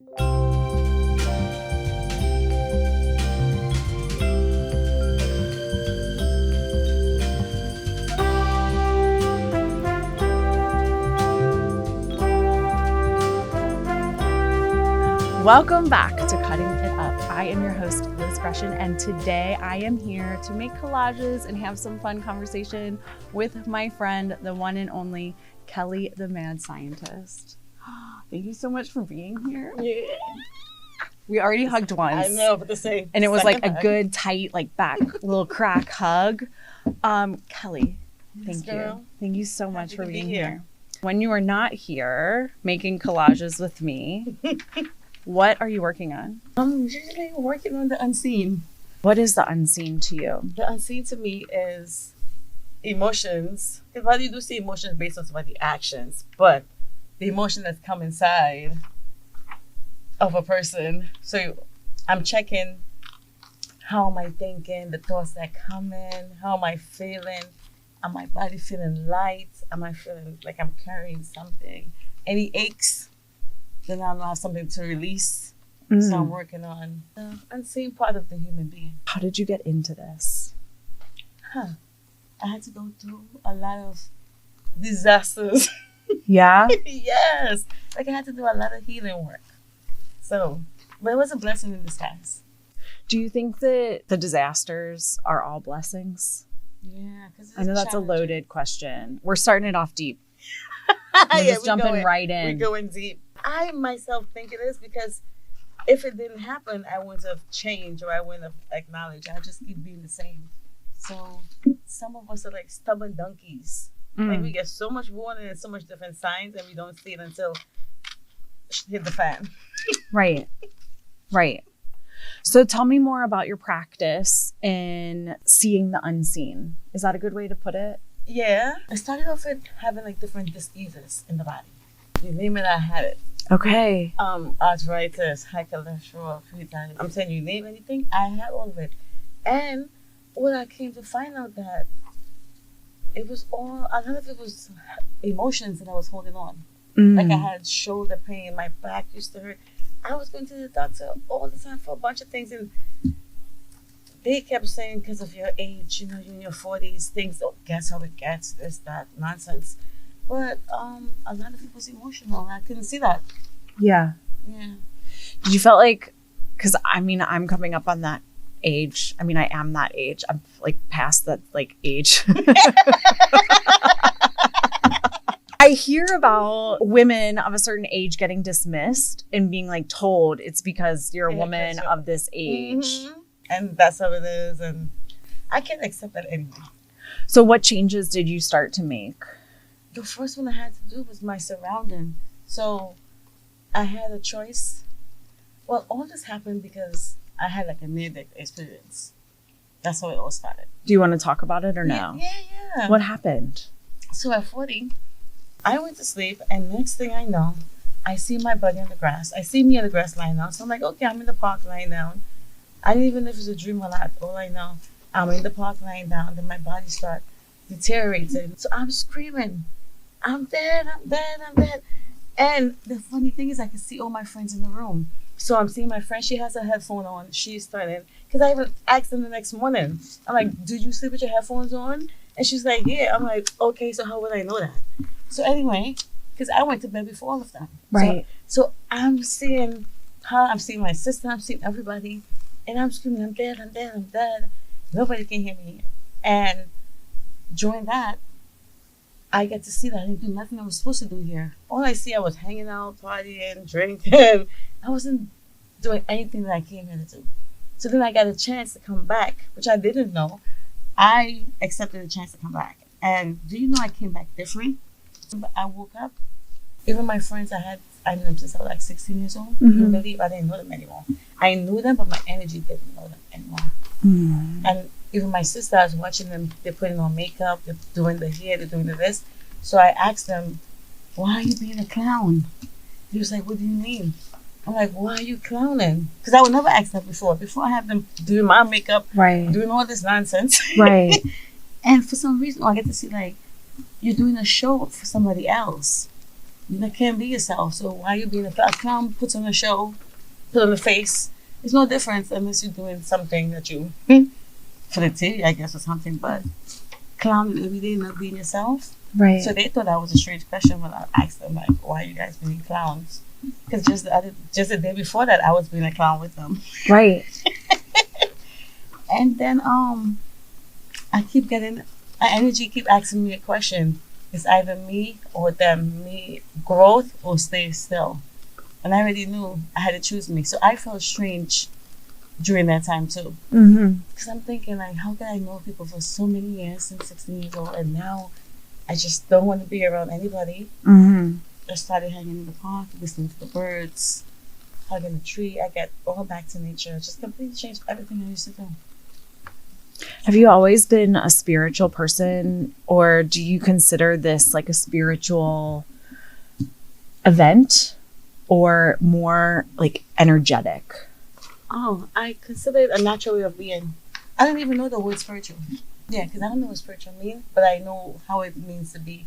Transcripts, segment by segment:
Welcome back to Cutting It Up. I am your host, Liz Groeschen, and today I am here to make collages and have some fun conversation with my friend, the one and only Kelly, the mad scientist. Thank you so much for being here. Yeah. We already hugged once. I know, but the same. And it was like a hug. good, tight, like back little crack hug. Kelly, thank you. Girl. Thank you so much Happy for to be being here. here. When you are not here making collages with me, what are you working on? I'm usually working on the unseen. What is the unseen to you? The unseen to me is emotions. Because while you do see emotions based on somebody's actions, but the emotion that's come inside of a person. So I'm checking, how am I thinking, the thoughts that come in, how am I feeling? Am my body feeling light? Am I feeling like I'm carrying something? Any aches? Then I'll have something to release. So I'm working on the unseen part of the human being. How did you get into this? I had to go through a lot of disasters. Yeah? Yes. Like I had to do a lot of healing work. So, but it was a blessing in disguise. Do you think that the disasters are all blessings? Yeah. I know that's a loaded question. We're starting it off deep. We're Yeah, just jumping right in. We're going deep. I myself think it is because if it didn't happen, I wouldn't have changed or I wouldn't have acknowledged. I just keep being the same. So some of us are like stubborn donkeys. Like we get so much warning and so much different signs and we don't see it until hit the fan. Right. Right. So tell me more about your practice in seeing the unseen. Is that a good way to put it? Yeah. I started off with having like different diseases in the body. You name it, I had it. Okay. Arthritis, high cholesterol, pre-diabetes. I'm saying you name anything, I had all of it. And what I came to find out that it was all, a lot of it was emotions that I was holding on. Like I had shoulder pain, my back used to hurt. I was going to the doctor all the time for a bunch of things, and they kept saying because of your age, you're in your 40s, things don't guess how it gets, this, that, nonsense. But a lot of it was emotional. I couldn't see that. Yeah. Yeah. Did you felt like, because I'm coming up on that age. I am that age. I'm like past that like age. I hear about women of a certain age getting dismissed and being like told it's because you're a woman of this age. Mm-hmm. And that's how it is. And I can't accept that anyway. So what changes did you start to make? The first one I had to do was my surrounding. So I had a choice. Well, all this happened because I had like a near-death experience. That's how it all started. Do you want to talk about it or no? Yeah. What happened? So at 40, I went to sleep, and next thing I know, I see my buddy on the grass. I see me on the grass lying down. So I'm like, okay, I'm in the park lying down. I didn't even know if it was a dream or not. All I know, I'm in the park lying down, then my body starts deteriorating. So I'm screaming, I'm dead, I'm dead, I'm dead. And the funny thing is I can see all my friends in the room. So I'm seeing my friend, she has a headphone on, she's starting, because I even asked them the next morning. I'm like, did you sleep with your headphones on? And she's like, yeah. I'm like, okay, so how would I know that? So anyway, because I went to bed before all of them. Right. So I'm seeing her, I'm seeing my sister, I'm seeing everybody, and I'm screaming, I'm dead, I'm dead, I'm dead. Nobody can hear me. And during that, I get to see that I didn't do nothing I was supposed to do here. All I see, I was hanging out, partying, drinking. I wasn't doing anything that I came here to do. So then I got a chance to come back, which I didn't know. I accepted a chance to come back. And do you know I came back different? I woke up. Even my friends I knew them since I was like 16 years old. Mm-hmm. You believe I didn't know them anymore. I knew them, but my energy didn't know them anymore. Mm. And even my sister, I was watching them, they're putting on makeup, they're doing the hair, they're doing the this. So I asked them, why are you being a clown? He was like, what do you mean? I'm like, why are you clowning? Because I would never ask that before. Before I have them doing my makeup, Right. doing all this nonsense. Right. And for some reason, I get to see like, you're doing a show for somebody else. You can't be yourself. So why you being a clown? Puts on a show, put on a face. There's no difference unless you're doing something that you for the TV, I guess, or something. But clowning every day, not being yourself. Right. So they thought that was a strange question when I asked them, like, why are you guys being clowns? Because just the day before that, I was being a clown with them. Right. And then I keep getting my energy keep asking me a question. It's either me or them, me growth or stay still. And I already knew I had to choose me. So I felt strange during that time too. Because I'm thinking, like, how can I know people for so many years, since 16 years old, and now I just don't want to be around anybody. I started hanging in the park, listening to the birds, hugging the tree. I got all back to nature. Just completely changed everything I used to do. Have you always been a spiritual person, or do you consider this like a spiritual event or more like energetic? Oh, I consider it a natural way of being. I don't even know the word spiritual. Yeah, because I don't know what spiritual means, but I know how it means to be.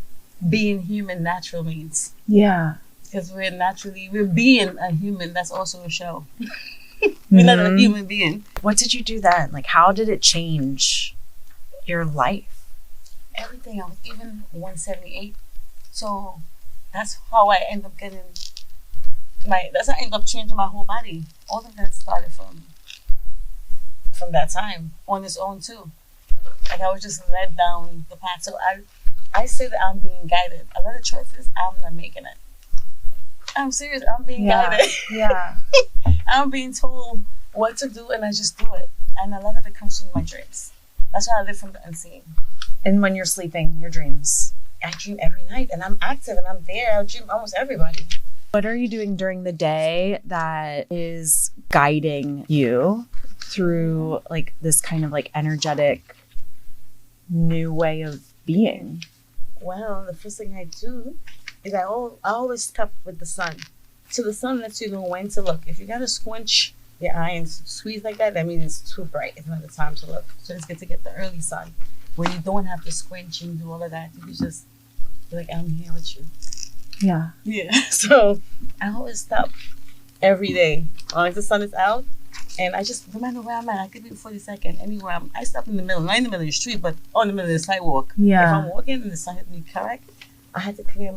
Being human natural means. Yeah. Because we're being a human. That's also a show. We're not a human being. What did you do then? Like, how did it change your life? Everything. I was even 178. So that's how I end up getting that's how I end up changing my whole body. All of that started from that time on its own too. Like I was just led down the path. So I say that I'm being guided. A lot of choices I'm not making it. I'm serious. I'm being guided. Yeah. I'm being told what to do and I just do it. And a lot of it comes from my dreams. That's why I live from the unseen. And when you're sleeping, your dreams? I dream every night and I'm active and I'm there. I dream almost everybody. What are you doing during the day that is guiding you through like this kind of like energetic new way of being? Well, the first thing I do is I always stop with the sun. So the sun lets you know when to look. If you gotta squinch your eye and squeeze like that means it's too bright. It's not the time to look. So it's good to get the early sun where you don't have to squinch and do all of that. You can just be like, I'm here with you. Yeah. Yeah. So I always stop every day. As the sun is out, and I just, no matter where I'm at, I could be 42nd, anywhere. I stop in the middle, not in the middle of the street, but on the middle of the sidewalk. Yeah. If I'm walking and the sun hit me correct, I had to clear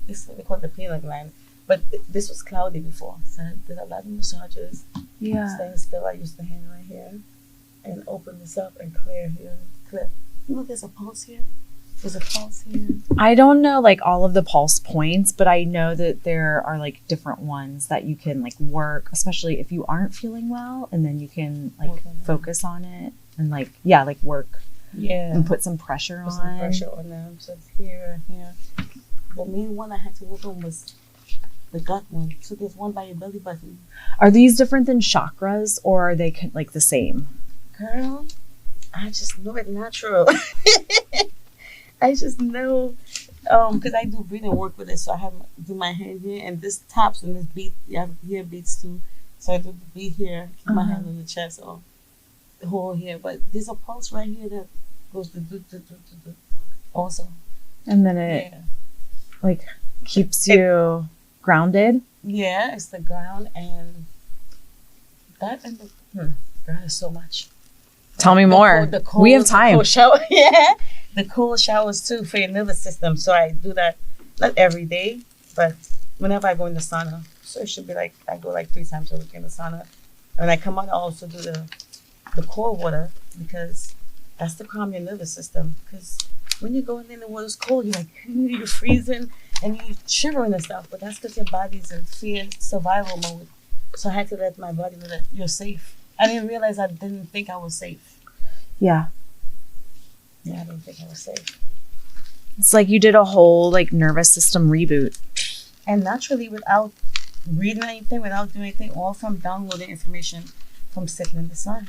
this is what we call the peanut gland. But this was cloudy before, so I did a lot of massages. Yeah. Staying still, I used the hand right here and open this up and clear here. Clear. There's a pulse here. There's a pulse here. I don't know like all of the pulse points, but I know that there are like different ones that you can like work, especially if you aren't feeling well, and then you can like focus on it and like work. Yeah. And put some pressure on. Some pressure on them. So it's here and here. The main one I had to work on was the gut one. So there's one by your belly button. Are these different than chakras, or are they like the same? Girl, I just know it natural. I just know, because I do breathing work with it. So I do my hand here, and this taps and this beat. You have to hear beats too. So I do the beat here, keep my hand on the chest, or the hole here. But there's a pulse right here that goes to do also. And then it like keeps you grounded. Yeah, it's the ground and that and the God, is so much. Tell me more. We have time. The cold shower, yeah. The cold showers too for your nervous system. So I do that not every day, but whenever I go in the sauna. So it should be like I go like 3 times a week in the sauna. And when I come out, I also do the cold water because that's to calm your nervous system. Because when you're going in the water's cold, you're freezing and you're shivering and stuff. But that's because your body's in fear survival mode. So I had to let my body know that you're safe. I didn't realize I didn't think I was safe. Yeah. Yeah, I didn't think I was safe. It's like you did a whole like nervous system reboot. And naturally, without reading anything, without doing anything, all from downloading information from sitting in the sun.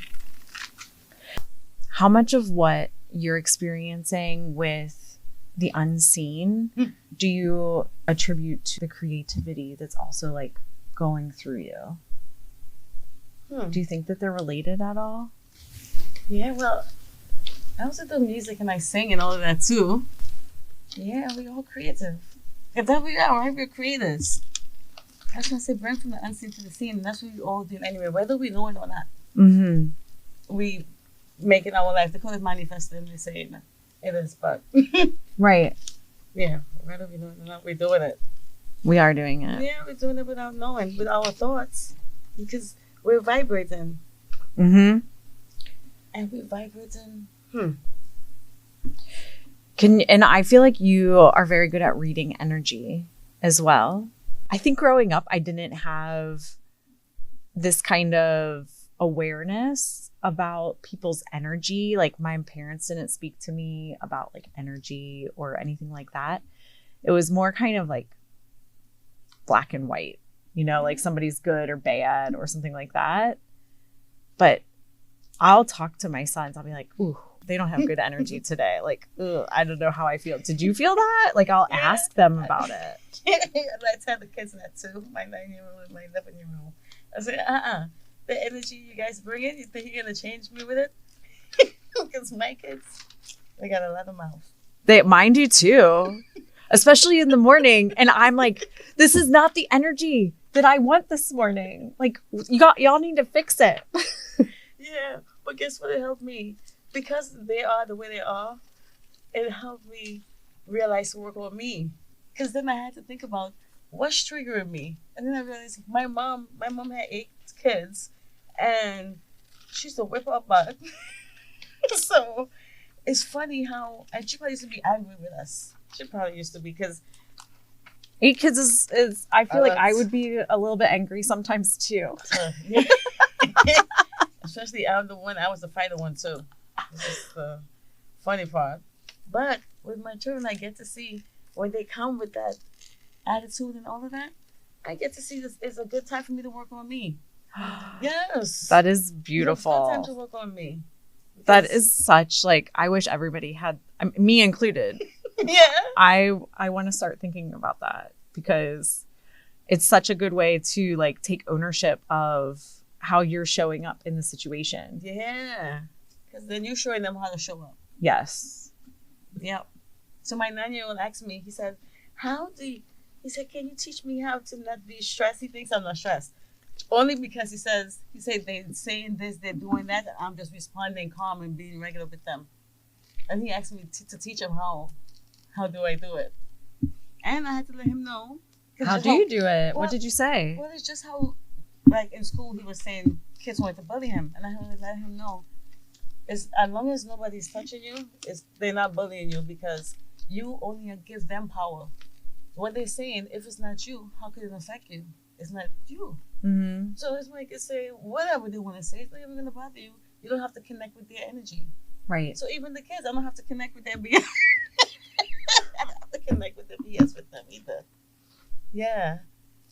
How much of what you're experiencing with the unseen do you attribute to the creativity that's also like going through you? Do you think that they're related at all? Yeah, well, I also do music and I sing and all of that too. Yeah, we're all creative. If that we are, right? We're creators. That's why I say bring from the unseen to the seen. And that's what we all do anyway, whether we know it or not. Mm-hmm. We make it our life. They call it manifesting. They say it is, but Right. yeah, whether we know it or not, we're doing it. We are doing it. Yeah, we're doing it without knowing, with our thoughts, because we're vibrating. Mm-hmm. And we're vibrating. And I feel like you are very good at reading energy as well. I think growing up, I didn't have this kind of awareness about people's energy. Like my parents didn't speak to me about like energy or anything like that. It was more kind of like black and white, you know, like somebody's good or bad or something like that. But I'll talk to my sons. I'll be like, ooh, they don't have good energy today. Like, ugh, I don't know how I feel. Did you feel that? Like, I'll ask them about it. I tell the kids that too, my 9-year-old and my 11-year-old. I say, the energy you guys bring in, you think you're going to change me with it? Because my kids, they got a lot of mouth. Mine do too, especially in the morning. And I'm like, this is not the energy that I want this morning. Like, y'all need to fix it. Yeah, but guess what? It helped me. Because they are the way they are, it helped me realize to work on me. Because then I had to think about what's triggering me. And then I realized my mom had 8 kids and she used to whip her butt. So it's funny how, and she probably used to be angry with us. She probably used to be, because 8 kids is I feel like I would be a little bit angry sometimes too. Yeah. Especially I was the fighter one too. This is the funny part. But with my children, I get to see when they come with that attitude and all of that, I get to see this is a good time for me to work on me. Yes. That is beautiful. It's a good time to work on me. That is such, like, I wish everybody had, me included. Yeah. I want to start thinking about that because it's such a good way to like take ownership of how you're showing up in the situation. Yeah. Because then you're showing them how to show up. Yes. Yep. So my 9-year-old asked me, he said, can you teach me how to not be stressed? He thinks I'm not stressed. Only because he said they're saying this, they're doing that, and I'm just responding calm and being regular with them. And he asked me to teach him how do I do it. And I had to let him know. How do you do it? What did you say? Well, it's just how, like in school, he was saying kids wanted to bully him. And I had to let him know. As long as nobody's touching you, they're not bullying you because you only give them power. What they're saying, if it's not you, how could it affect you? It's not you. Mm-hmm. So it's like it's say whatever they want to say, it's not even going to bother you. You don't have to connect with their energy. Right. So even the kids, I don't have to connect with their BS. I don't have to connect with their BS with them either. Yeah.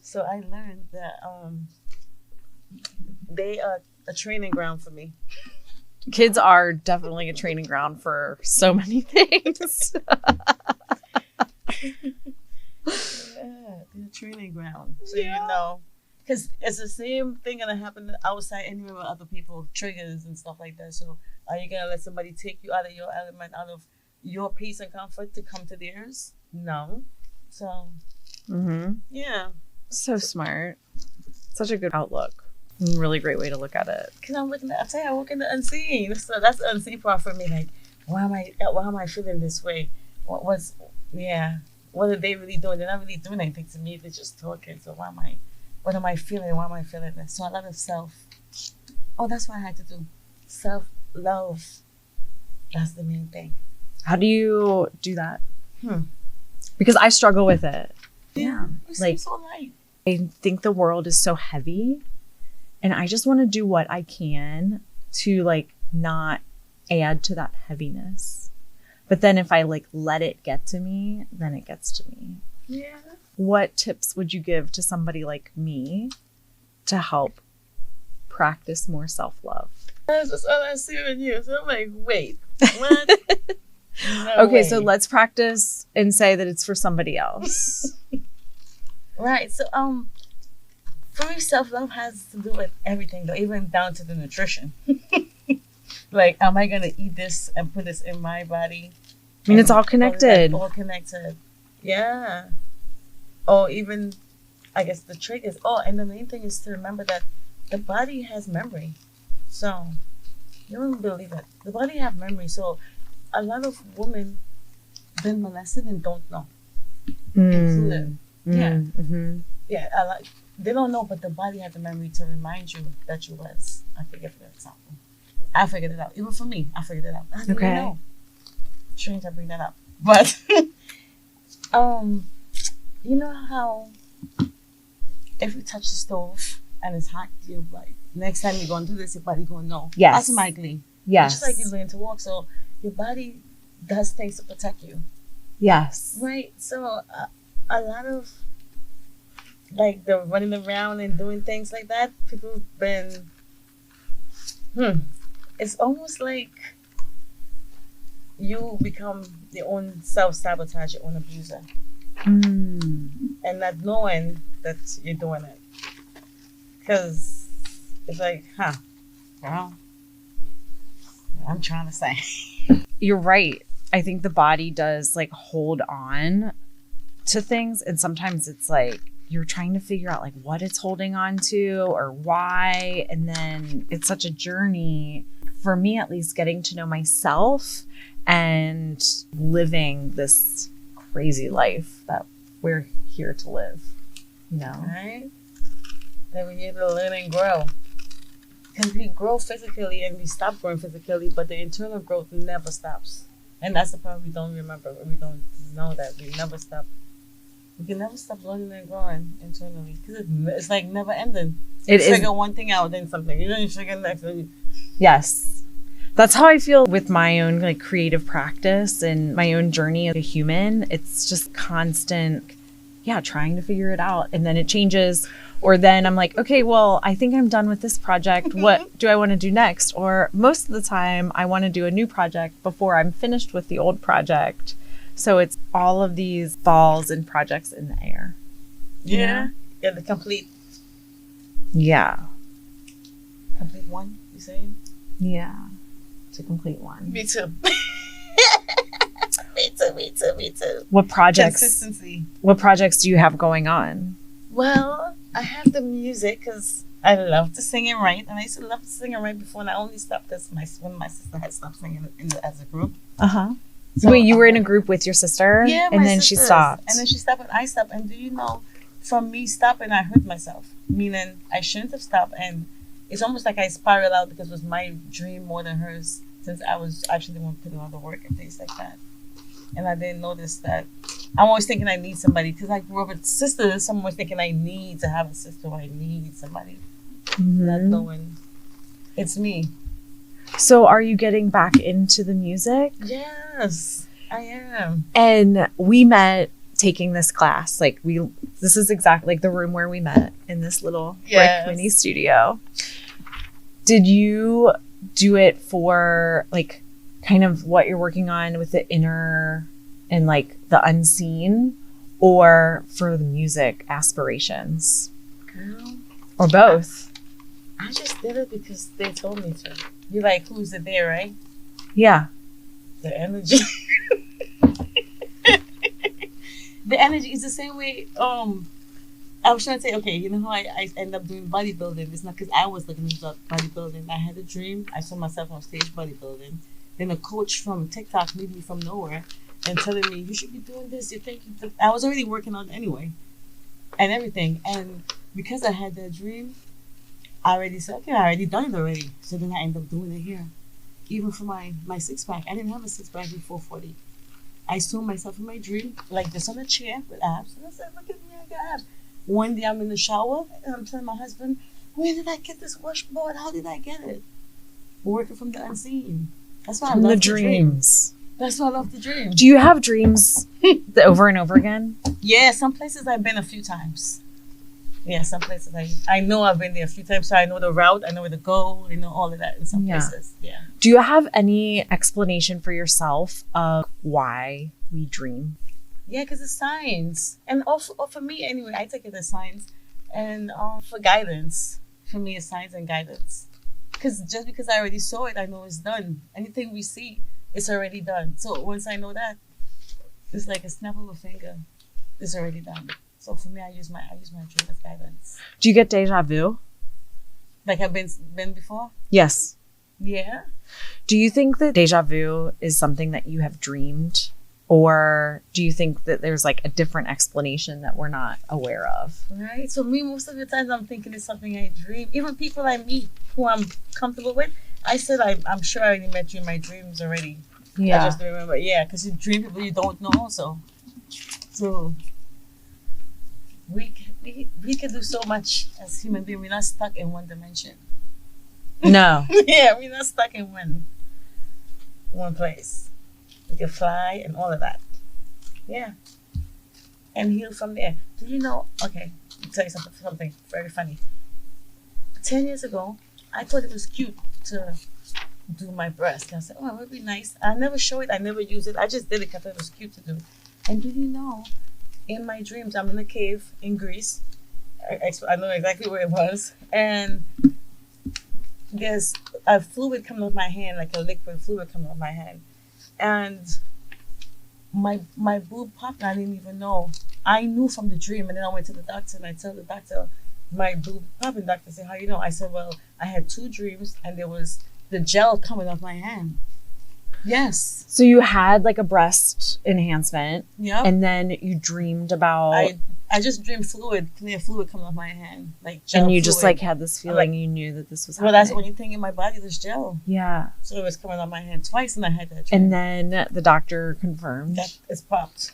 So I learned that they are a training ground for me. Kids are definitely a training ground for so many things. Yeah, they're a training ground. So you know. Because it's the same thing gonna happen outside anywhere with other people, triggers and stuff like that. So are you gonna let somebody take you out of your element, out of your peace and comfort to come to theirs? No. So yeah. So smart. Such a good outlook. Really great way to look at it. Because I work in the unseen. So that's the unseen part for me. Like, why am I feeling this way? What are they really doing? They're not really doing anything to me. They're just talking. So what am I feeling? Why am I feeling this? So a lot of that's what I had to do. Self-love. That's the main thing. How do you do that? Because I struggle with it. Yeah. It seems so light. I think the world is so heavy and I just want to do what I can to like not add to that heaviness. But then if I like let it get to me, then it gets to me. Yeah. What tips would you give to somebody like me to help practice more self-love? That's all I see in you. So I'm like, wait, what? No okay, way. So let's practice and say that it's for somebody else. Right. So for me, self-love has to do with everything, though, even down to the nutrition. Like, am I gonna eat this and put this in my body? I mean, it's all connected. All connected. Yeah. or even, I guess the trick is, and the main thing is to remember that the body has memory. So, you don't believe it. The body have memory. So, a lot of women been molested and don't know. Included. Yeah. Mm-hmm. Yeah, they don't know, but the body has the memory to remind you that you was. I forget for example. I figured it out. Even for me, I figured it out. I didn't know. Strange I bring that up. But, you know how if you touch the stove and it's hot, you're like, next time you're going to do this, your body going to know. Yes. Automatically. Yes. It's just like you learn to walk. So your body does things to protect you. Yes. Right. So a lot of, like, the running around and doing things like that, people have been, it's almost like you become your own self-sabotage, your own abuser. And not knowing that you're doing it. Because it's like, well, I'm trying to say. You're right. I think the body does like hold on to things. And sometimes it's like you're trying to figure out like what it's holding on to or why. And then it's such a journey, for me at least, getting to know myself and living this crazy life that we're here to live, you know? Right? That we're here to learn and grow. Because we grow physically and we stop growing physically, but the internal growth never stops. And that's the part we don't remember, or we don't know that we never stop. We can never stop learning and growing internally. Because it's like never ending. You figure one thing out, then something. You figure the next thing. Yes. That's how I feel with my own like creative practice and my own journey as a human. It's just constant, trying to figure it out. And then it changes. Or then I'm like, okay, well, I think I'm done with this project. What do I want to do next? Or most of the time I want to do a new project before I'm finished with the old project. So it's all of these balls and projects in the air. Yeah. Yeah, the complete. Yeah. Complete one, you saying? Yeah. It's a complete one. Me too. Me too. What projects? Consistency. What projects do you have going on? Well, I have the music because I love to sing and write. And I used to love to sing and write before. And I only stopped because when my sister had stopped singing as a group. Uh-huh. So, wait, you were in a group with your sister? Yeah, and then she stopped. And then she stopped and I stopped. And do you know, from me stopping, I hurt myself. Meaning I shouldn't have stopped. And it's almost like I spiraled out because it was my dream more than hers, since I was actually the one putting on the work and things like that. And I didn't notice that. I'm always thinking I need somebody because I grew up with sisters. So I'm always thinking I need to have a sister or I need somebody. Not knowing it's me. So are you getting back into the music? Yes, I am. And we met taking this class. Like this is exactly like the room where we met, in this little brick mini studio. Did you do it for like kind of what you're working on with the inner and like the unseen, or for the music aspirations? Girl, or both? I just did it because they told me to. You're like, who's it there, right? Yeah. The energy. The energy is the same way. I was trying to say, okay, you know how I end up doing bodybuilding? It's not because I was looking into bodybuilding. I had a dream. I saw myself on stage bodybuilding. Then a coach from TikTok made me from nowhere and telling me, you should be doing this. I was already working on it anyway and everything. And because I had that dream, I already said, okay, I already done it already. So then I ended up doing it here. Even for my six-pack. I didn't have a six-pack before 40. I saw myself in my dream, like this on a chair with abs. And I said, look at me, I got abs. One day I'm in the shower and I'm telling my husband, where did I get this washboard? How did I get it? Working from the unseen. That's why I love the dreams. That's why I love the dream. Do you have dreams over and over again? Yeah, some places I've been a few times. Yeah, some places I know I've been there a few times, so I know the route, I know where to go, I know all of that in some places. Yeah. Do you have any explanation for yourself of why we dream? Yeah, because it's signs. And also, for me anyway, I take it as signs. And for guidance, for me it's signs and guidance. Because just because I already saw it, I know it's done. Anything we see, it's already done. So once I know that, it's like a snap of a finger. It's already done. So for me, I use my dream as guidance. Do you get déjà vu? Like I've been before? Yes. Yeah. Do you think that déjà vu is something that you have dreamed? Or do you think that there's like a different explanation that we're not aware of? Right. So me, most of the times I'm thinking it's something I dream. Even people I meet who I'm comfortable with, I said I'm sure I already met you in my dreams already. Yeah. I just don't remember. Yeah, because you dream people you don't know also. So we can do so much as human beings. We're not stuck in one dimension. No. Yeah, we're not stuck in one place. We can fly and all of that. Yeah. And heal from there. Do you know? Okay, I'll tell you something very funny. 10 years ago, I thought it was cute to do my breast. And I said, oh, it would be nice. I never show it. I never use it. I just did it because it was cute to do. And do you know, in my dreams, I'm in a cave in Greece. I know exactly where it was. And there's a fluid coming off my hand, like a liquid fluid coming off my hand. And my boob popped and I didn't even know. I knew from the dream, and then I went to the doctor and I told the doctor, my boob popped, and the doctor said, how you know? I said, well, I had 2 dreams and there was the gel coming off my hand. Yes. So you had like a breast enhancement. Yeah. And then you dreamed about... I just dreamed clear fluid coming off my hand. Like gel and you fluid. just like had this feeling, you knew that this was happening. Well, that's the only thing in my body, this gel. Yeah. So it was coming off my hand twice and I had that dream. And then the doctor confirmed. That it's popped.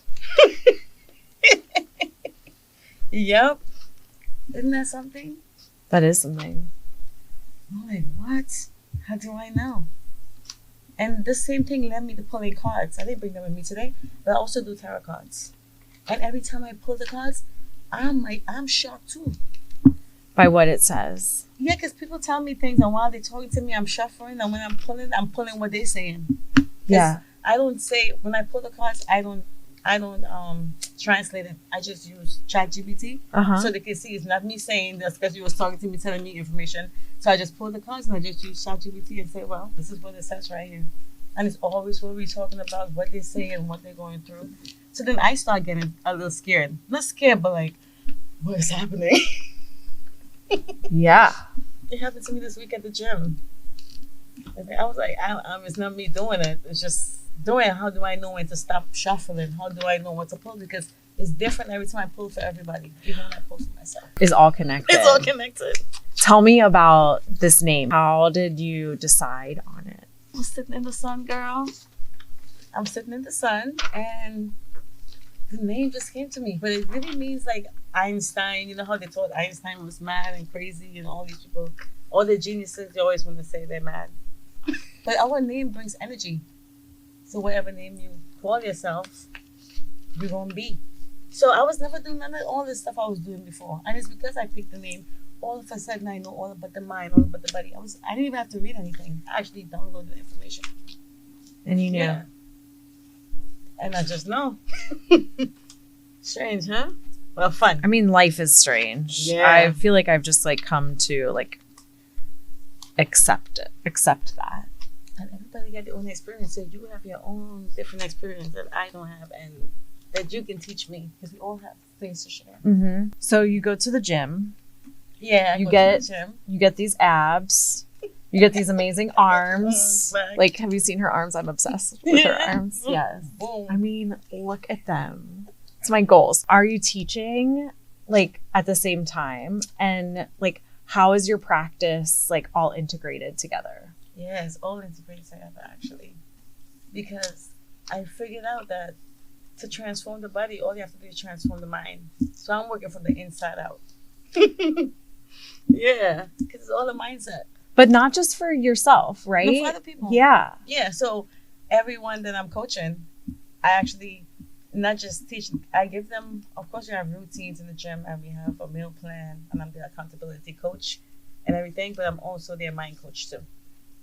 Yep. Isn't that something? That is something. I'm like, what? How do I know? And the same thing led me to pulling cards. I didn't bring them with me today, but I also do tarot cards. And every time I pull the cards, I'm shocked too. By what it says. Yeah, because people tell me things, and while they're talking to me, I'm shuffling, and when I'm pulling what they're saying. Yeah. I don't say, when I pull the cards, I don't translate it. I just use ChatGPT so they can see it's not me saying this because you was talking to me, telling me information. So I just pull the cards and I just use ChatGPT and say, well, this is what it says right here. And it's always what we're talking about, what they say and what they're going through. So then I start getting a little scared. Not scared, but like, what is happening? Yeah. It happened to me this week at the gym. I was like, it's not me doing it. It's just doing it. How do I know when to stop shuffling? How do I know what to pull? Because it's different every time I pull for everybody, even when I pull for myself. It's all connected. It's all connected. Tell me about this name. How did you decide on it? I'm sitting in the sun, girl. I'm sitting in the sun, and the name just came to me. But it really means like Einstein. You know how they thought Einstein was mad and crazy, and all these people, all the geniuses, they always want to say they're mad. But our name brings energy. So whatever name you call yourself, you're going to be. So I was never doing none of all this stuff I was doing before. And it's because I picked the name. All of a sudden, I know all about the mind, all about the body. I didn't even have to read anything. I actually downloaded the information. And you knew. Yeah. And I just know. Strange, huh? Well, fun. I mean, life is strange. Yeah. I feel like I've just like come to like accept that. And everybody got their own experience. So you have your own different experience that I don't have and that you can teach me because we all have things to share. Mm-hmm. So you go to the gym. Yeah, you get these abs. You get these amazing arms. Like, have you seen her arms? I'm obsessed with her arms. Yes. Boom. I mean, look at them. It's my goals. Are you teaching like at the same time? And like, how is your practice like all integrated together? Yeah, it's all integrated together actually. Because I figured out that to transform the body, all you have to do is transform the mind. So I'm working from the inside out. Yeah, because it's all a mindset. But not just for yourself, right? No, for other people. Yeah. Yeah, so everyone that I'm coaching, I actually not just teach, I give them, of course, we have routines in the gym and we have a meal plan and I'm the accountability coach and everything, but I'm also their mind coach too.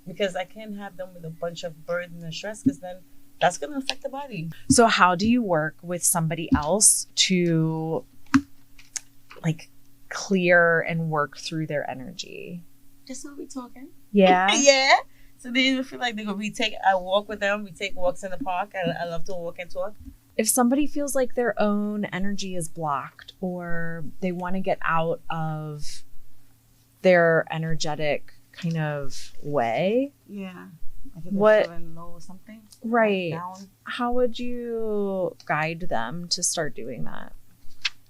Because I can't have them with a bunch of burden and stress because then that's going to affect the body. So how do you work with somebody else to like clear and work through their energy? Just so we talking. Yeah. Yeah. So they even feel like I walk with them. We take walks in the park. I love to walk and talk. If somebody feels like their own energy is blocked or they want to get out of their energetic kind of way. Yeah. Like if What- they're feeling low or something. Right. Down. How would you guide them to start doing that?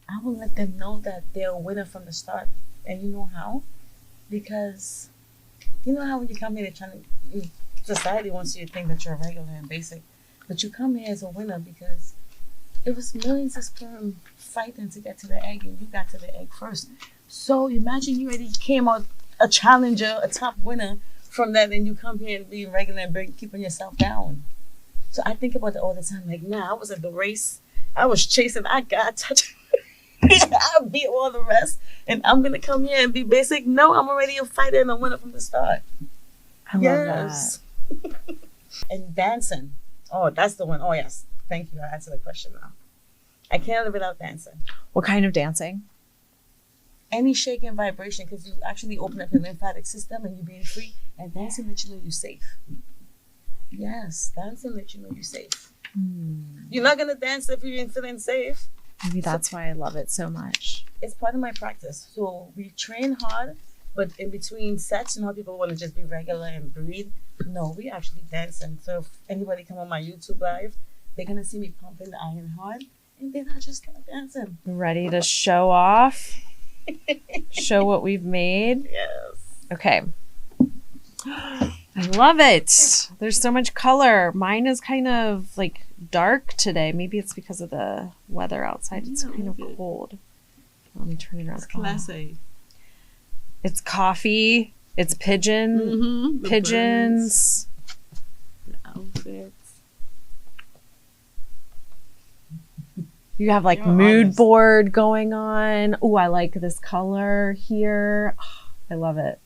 I will let them know that they're a winner from the start. And you know how? Because you know how when you come here, society wants you to think that you're regular and basic. But you come here as a winner because it was millions of sperm fighting to get to the egg, and you got to the egg first. So imagine you already came out a challenger, a top winner from that, and you come here and being regular and keeping yourself down. So I think about it all the time. Like, I was at the race. I was chasing. I got touched. I beat all the rest, and I'm gonna come here and be basic. No, I'm already a fighter and a winner from the start. I love that. And dancing. Oh, that's the one. Oh, yes. Thank you. I answered the question now. I can't live without dancing. What kind of dancing? Any shake and vibration, because you actually open up your lymphatic system and you're being free. And dancing lets you know you're safe. Yes, dancing lets you know you're safe. You're not going to dance if you ain't feeling safe. Maybe that's why I love it so much. It's part of my practice. So we train hard, but in between sets, you know how people want to just be regular and breathe? No, we actually dancing. So if anybody come on my YouTube live, they're going to see me pumping the iron hard, and then I just start dancing. Ready to show off? Show what we've made? Yes. Okay. I love it. There's so much color. Mine is kind of like dark today. Maybe it's because of the weather outside. It's kind of cold. Let me turn it around. It's classy. It's coffee. It's pigeons. The outfits. You have like You're mood honest. board going on. Oh, I like this color here. Oh, I love it.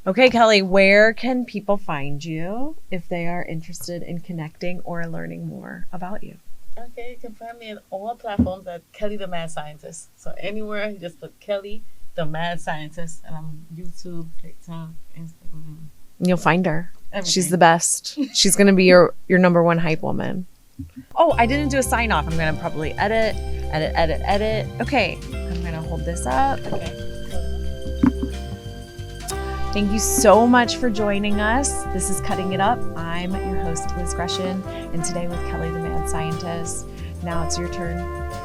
Okay, Kelly, where can people find you if they are interested in connecting or learning more about you? Okay, you can find me on all platforms at Kelly the Mad Scientist. So anywhere, you just put Kelly the Mad Scientist, and I'm on YouTube, TikTok, Instagram. You'll find her. Everything. She's the best. She's going to be your number one hype woman. Oh, I didn't do a sign off. I'm going to probably edit. Okay, I'm going to hold this up. Okay. Thank you so much for joining us. This is Cutting It Up. I'm your host, Liz Groeschen, and today with Kelly the Mad Scientist. Now it's your turn.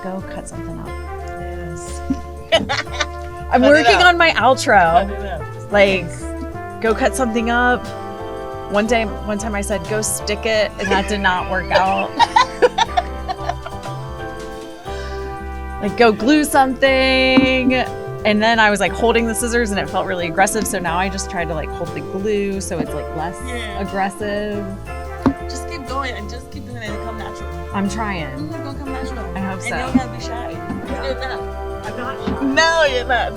Go cut something up. Yes. I'm Cut it working up. on my outro. Cut it up. Like, go cut something up. One time I said, go stick it, and that did not work out. Like, go glue something. And then I was like holding the scissors and it felt really aggressive. So now I just try to like hold the glue so it's like less aggressive. Just keep going and just keep doing it and come natural. I'm trying. It's gonna come natural. I hope so. And you don't have to be shy. You're not. I'm not shy. No, you're not.